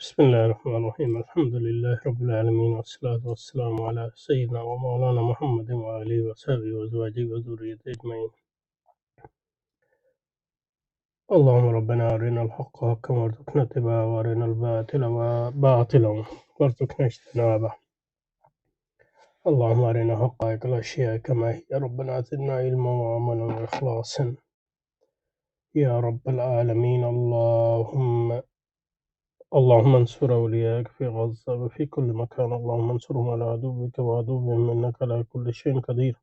بسم الله الرحمن الرحيم الحمد لله رب العالمين والصلاة والسلام على سيدنا ومولانا محمد وآله وصحبه وأزواجه وذريته أجمعين. اللهم ربنا أرنا الحق حقا وارزقنا اتباعه وأرنا الباطل باطلا وارزقنا اجتنابه. اللهم أرنا حقائق الأشياء كما هي ربنا زدنا علما وعملا وإخلاصا يا رب العالمين. اللهم انصر أولياءك في غزة وفي كل مكان. اللهم انصرهم على عدوك وعدوهم إنك على كل شيء قدير.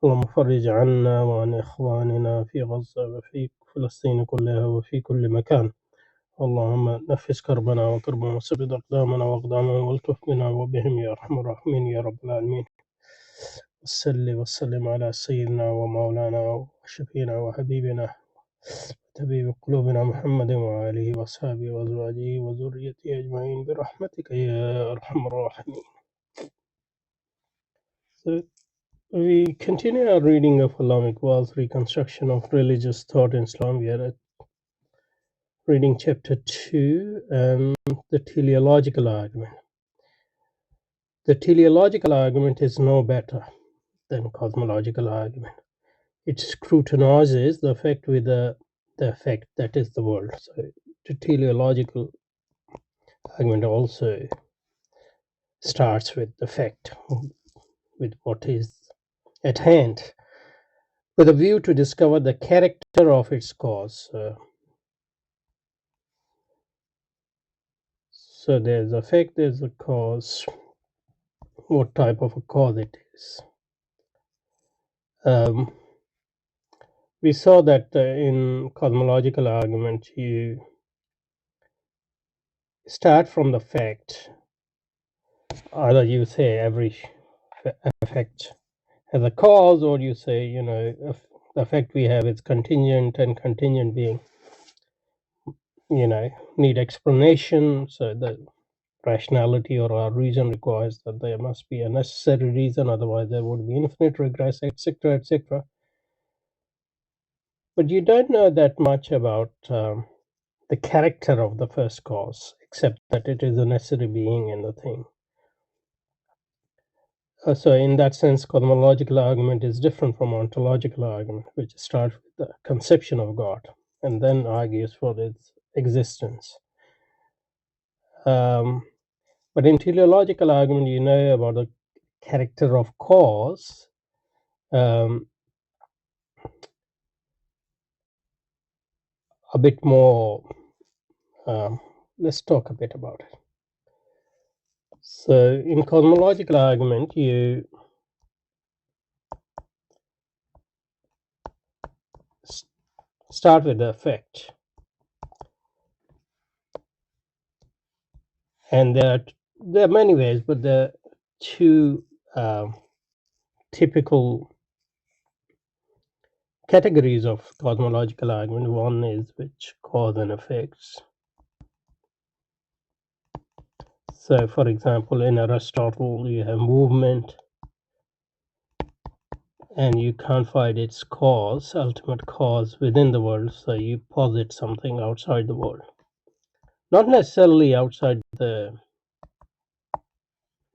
اللهم فرج عنا وعن إخواننا في غزة وفي فلسطين كلها وفي كل مكان. اللهم نفس كربنا وكربهم وثبت أقدامنا وأقدامهم والتف بنا وبهم يا أرحم الراحمين يا رب العالمين. وصل وسلم على سيدنا ومولانا وشفينا وحبيبنا طبيب قلوبنا محمد وآله وصحبه وأزواجه وذريته أجمعين برحمتك يا أرحم الراحمين. So we continue our reading of Islamic Wealth, Reconstruction of Religious Thought in Islam. We are at reading chapter 2, the teleological argument. The teleological argument is no better than cosmological argument. It scrutinizes the effect with the effect, that is the world. So the teleological argument also starts with the fact, with what is at hand, with a view to discover the character of its cause. So there's effect, there's a cause, what type of a cause it is. We saw that in cosmological argument, you start from the fact. Either you say every effect has a cause, or you say, the effect we have is contingent, and contingent being, need explanation. So the rationality or our reason requires that there must be a necessary reason, otherwise there would be infinite regress, etc., etc. But you don't know that much about the character of the first cause, except that it is a necessary being in the thing. So in that sense, cosmological argument is different from ontological argument, which starts with the conception of God and then argues for its existence. But in teleological argument, you know about the character of cause. A bit more. Let's talk a bit about it. So in cosmological argument, you start with the effect, and there are many ways, but there are two typical categories of cosmological argument. One is which cause and effects. So for example, in Aristotle you have movement, and you can't find its cause, ultimate cause, within the world, so you posit something outside the world, not necessarily outside the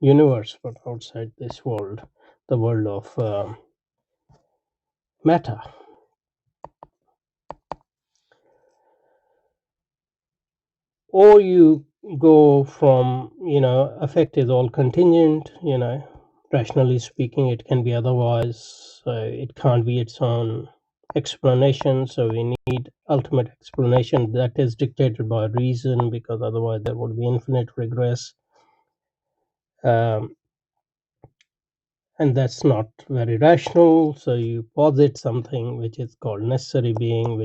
universe, but outside this world, the world of matter. Or you go from, effect is all contingent, rationally speaking it can be otherwise, so it can't be its own explanation, so we need ultimate explanation that is dictated by reason, because otherwise there would be infinite regress, and that's not very rational. So you posit something which is called necessary being,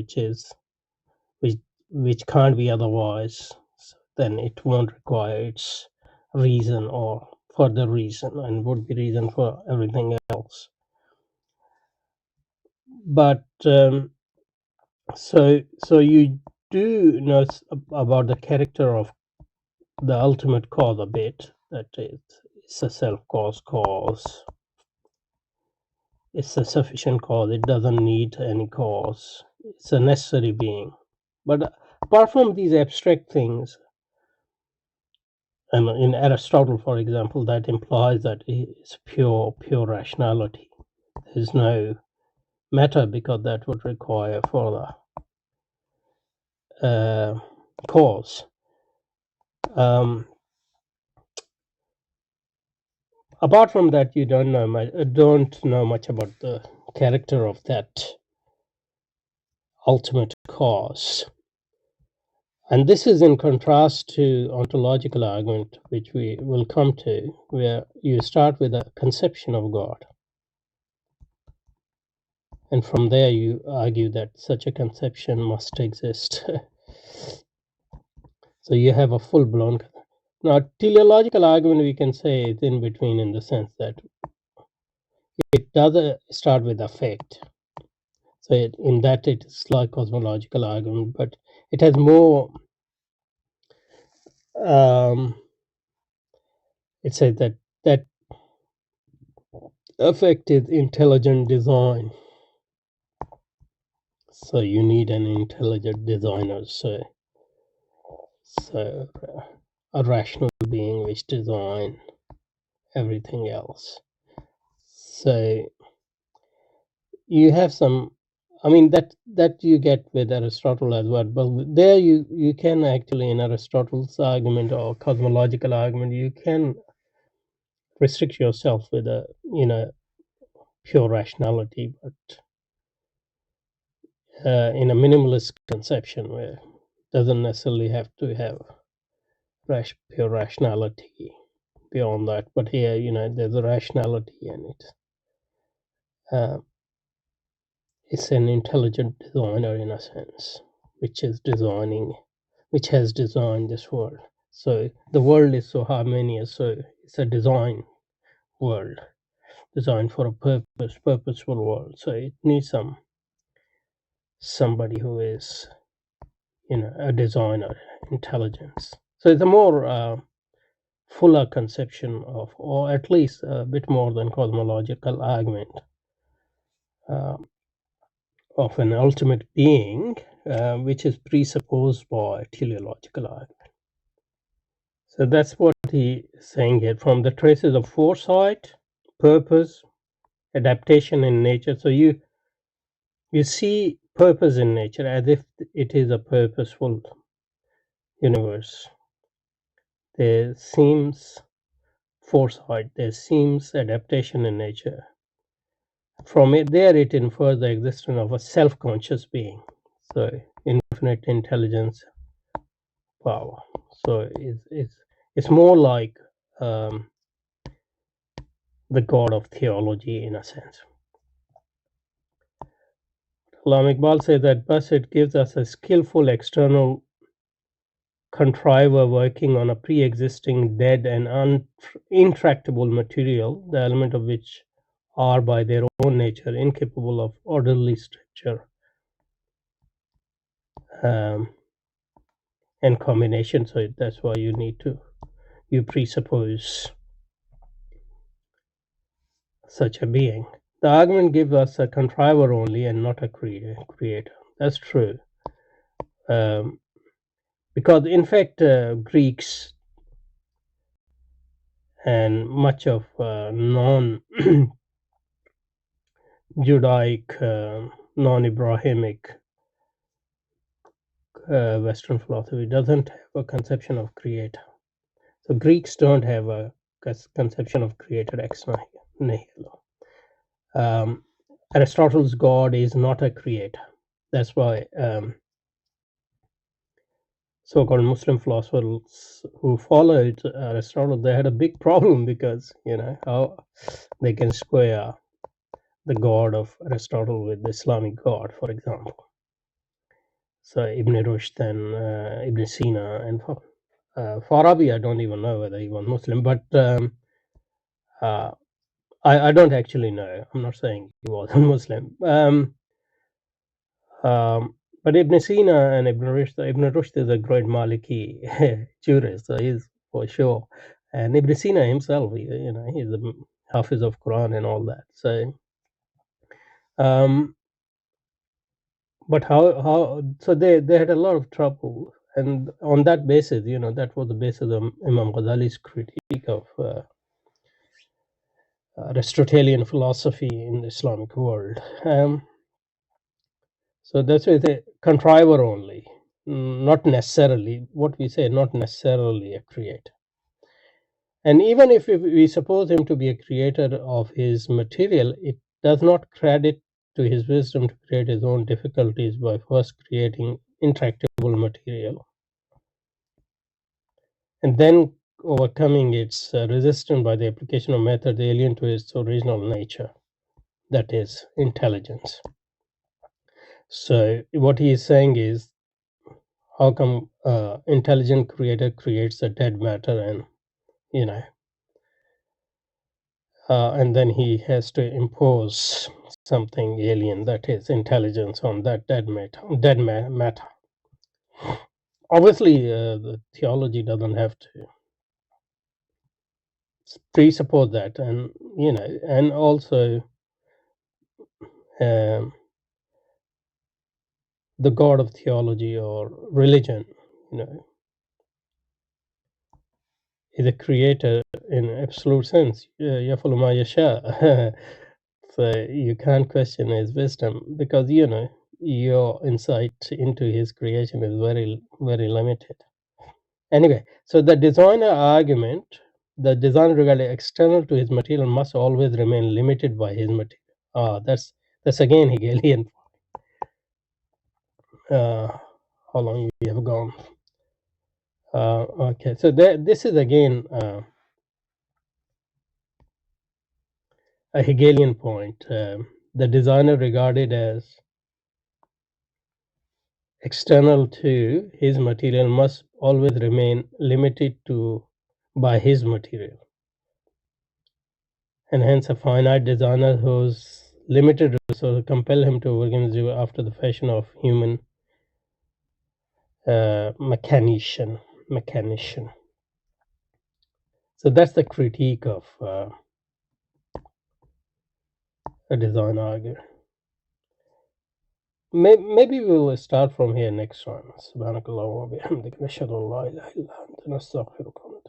which can't be otherwise, so then it won't require its reason or further reason, and would be reason for everything else. But so you do know about the character of the ultimate cause a bit, that it's a self-cause cause. It's a sufficient cause. It doesn't need any cause. It's a necessary being. But apart from these abstract things, And in Aristotle, for example, that implies that it's pure rationality. There's no matter, because that would require further cause. Apart from that, you don't know much about the character of that ultimate cause. And this is in contrast to ontological argument, which we will come to, where you start with a conception of God. And from there, you argue that such a conception must exist. So you have a full-blown. Now, teleological argument, we can say, is in between, in the sense that it does start with affect. So in that, it is like cosmological argument, but it has more. It says that affect is intelligent design. So you need an intelligent designer. So a rational being which design everything else. So you have some. I mean, that you get with Aristotle as well. But there you can actually, in Aristotle's argument or cosmological argument, you can restrict yourself with a pure rationality, but in a minimalist conception where it doesn't necessarily have to have pure rationality beyond that. But here, there's a rationality in it. It's an intelligent designer in a sense, which has designed this world. So the world is so harmonious. So it's a design world, designed for a purposeful world. So it needs somebody who is, a designer, intelligence. So it's a more fuller conception of, or at least a bit more than cosmological argument of an ultimate being, which is presupposed by teleological argument. So that's what he's saying here. From the traces of foresight, purpose, adaptation in nature. So you see purpose in nature as if it is a purposeful universe. There seems foresight, there seems adaptation in nature. From it, there it infers the existence of a self-conscious being. So infinite intelligence, power. So it's more like the God of theology in a sense. Allama Iqbal says that thus it gives us a skillful external contriver working on a pre-existing dead and intractable material, the element of which are by their own nature incapable of orderly structure and combination. So that's why you presuppose such a being. The argument gives us a contriver only and not a creator. That's true. Because in fact, Greeks and much of non-Judaic, non-Abrahamic Western philosophy doesn't have a conception of creator. So Greeks don't have a conception of creator ex nihilo. Aristotle's God is not a creator. That's why so-called Muslim philosophers who followed Aristotle, they had a big problem because how they can square the God of Aristotle with the Islamic God, for example. So Ibn Rushd and Ibn Sina and Farabi, I don't even know whether he was Muslim, but I don't actually know. I'm not saying he wasn't Muslim. But Ibn Sina and Ibn Rushd is a great Maliki jurist, so he's for sure. And Ibn Sina himself, he's a Hafiz of Quran and all that. So, but how? So they had a lot of trouble and on that basis, that was the basis of Imam Ghazali's critique of Aristotelian philosophy in the Islamic world. So that's why the contriver only, not necessarily what we say, not necessarily a creator. And even if we suppose him to be a creator of his material, it does not credit to his wisdom to create his own difficulties by first creating intractable material and then overcoming its resistance by the application of methods alien to its original nature, that is, intelligence. So what he is saying is, how come intelligent creator creates a dead matter, and you know and then he has to impose something alien, that is intelligence, on that matter. Obviously the theology doesn't have to presuppose that, and and also um, the god of theology or religion is a creator in absolute sense. يَفْعَلُ مَا يَشَاءُ. So you can't question his wisdom, because your insight into his creation is very, very limited. Anyway, so the designer argument, the design regarding external to his material must always remain limited by his material. That's again Hegelian. How long we have gone? Okay, so this is again a Hegelian point. The designer regarded as external to his material must always remain limited to by his material, and hence a finite designer whose limited resources compel him to organize after the fashion of human mechanician. So that's the critique of a design argument. Maybe we will start from here next time. Subhanakallah wa bihamdika nashhadu an la ilaha illa anta nastaghfiruka